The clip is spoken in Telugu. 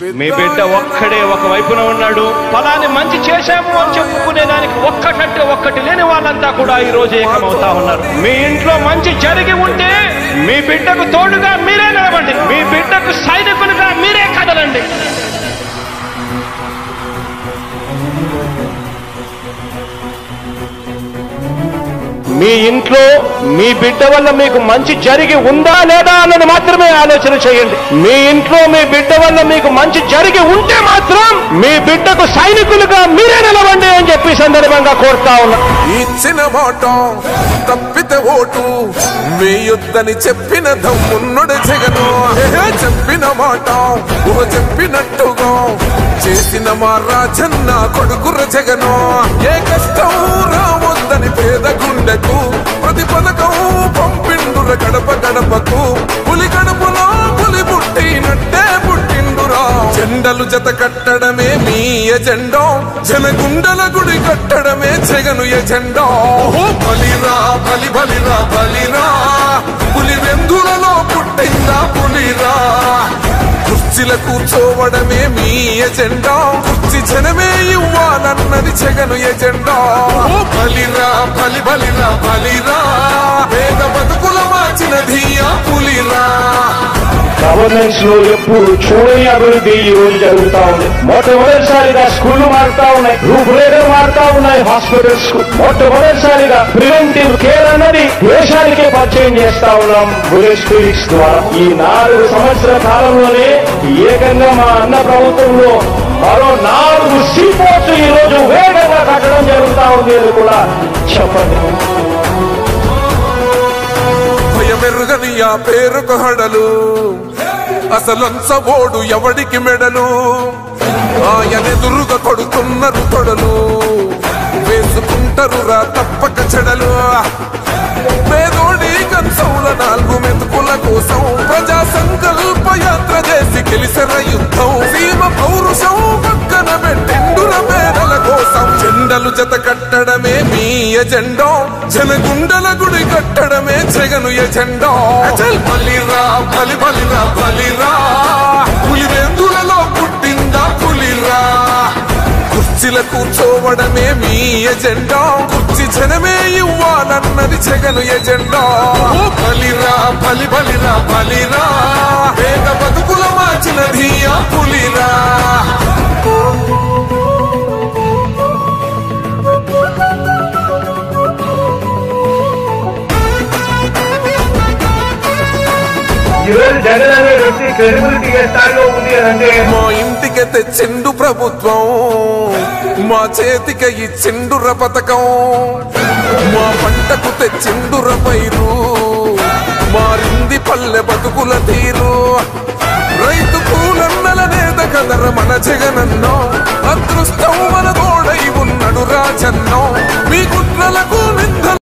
మీ బిడ్డ ఒక్కడే ఒక వైపున ఉన్నాడు. ఫలాన్ని మంచి చేశాము అని చెప్పుకునేదానికి ఒక్కటంటే ఒక్కటి లేని వాళ్ళంతా కూడా ఈ రోజు ఏకమవుతా ఉన్నారు. మీ ఇంట్లో మంచి జరిగి ఉంటే మీ బిడ్డకు తోడుగా మీరే నిలబండి. మీ బిడ్డకు సైనికులుగా మీరే కదలండి. మీ ఇంట్లో మీ బిడ్డ వల్ల మీకు మంచి జరిగి ఉందా లేదా అన్నది మాత్రమే ఆలోచన చేయండి. మీ ఇంట్లో మీ బిడ్డ వల్ల మీకు మంచి జరిగి ఉంటే మాత్రం మీ బిడ్డకు సైనికులుగా మీరే నిలవండి అని చెప్పి సందర్భంగా కోరుతా ఉన్నా. ఇచ్చిన మాట తప్పితే ఓటు వేయొద్దని చెప్పిన దమ్మున్నడు జగను. చెప్పిన మాట చెప్పినట్టుగా చేసిన మా రాజన్న కొడుకుర జగను. ఏ కష్టం రావద్దని పేద గుండెకు ప్రతి పథకం పంపిండుర గడప గడపకు. పులి గడపలో పులి పుట్టినట్టే పుట్టిండురా. జెండలు జత కట్టడమే మీ ఎజెండా, జనగుండల గుడి కట్టడమే జగను ఎజెండా. బలిరా బలి బలిరా బలిరా, పులి వెందులలో పుట్టిందా పులిరా. కుర్చీల కూర్చోవడమే మీ ఎజెండా, కుర్చీ జనమే ఇవ్వాలన్నది జగను ఎజెండా. బలిరా బలి బలిరా బలిరా, పేద బతుకుల మార్చినది ఆ పులిరా. గవర్నెన్స్ లో ఎప్పుడు చూడని అభివృద్ధి ఈ రోజు జరుగుతా ఉంది. మొట్టమొదటిసారిగా స్కూళ్లు మారుతా ఉన్నాయి, రూపురేఖలు మారుతా ఉన్నాయి. హాస్పిటల్స్ మొట్టమొదటిసారిగా ప్రివెంటివ్ కేర్ అన్నది దేశానికే పరిచయం చేస్తా ఉన్నాం బుల్లెట్ క్లినిక్స్ ద్వారా. ఈ 4 సంవత్సరాల కాలంలోనే ఏకంగా మా అన్న ప్రభుత్వంలో మరో 4 సీపోర్ట్స్ ఈ రోజు వేగంగా కట్టడం జరుగుతా ఉంది అని కూడా చెప్పండి. భయమెరుగని ఆ పేరుకు హడలు, అసలంచబోడు ఎవడికి మెడలు. ఆయనెదురుగా కొడుతున్నారు తొడలు, వేసుకుంటారు రా తప్పక చెడలు. పేదోడి కంచంల 4 మెతుకుల కోసం ప్రజా సంకల్ప యాత్ర చేసి గెలిసిన యుద్ధం. సీమ పౌరుషం పక్కన పెట్టిండుర పేదల కోసం. జెండలు జత కట్టడమే మీ ఎజెండా, జనగుండల గుడి కట్టడమే జగను ఎజెండా. బలిరా బలి బలిరా బలిరా, పులి వెందులలో పుట్టిందా పులిరా. కుర్చీల కూర్చోవడమే మీ ఎజెండా, కుర్చీ జనమే ఇవ్వాలన్నది జగను ఎజెండా. బలిరా బలి బలిరా బలిరా, పేద బతుకుల మార్చినది ఆ పులిరా. జగన్ అనే వ్యక్తి క్రెడిబిలిటీ ఏ స్థాయిలో ఉంది అంటే మా ఇంటికి తెచ్చిండు ప్రభుత్వం, మా చేతికి ఇచ్చిండుర పథకం. మా పంటకు తెచ్చిండుర పైరు, మారింది పల్లె బతుకుల తీరు. రైతు కూలన్నల నేత కదర మన జగనన్నో, అదృష్టం మన తోడై ఉన్నడు రాజన్నో.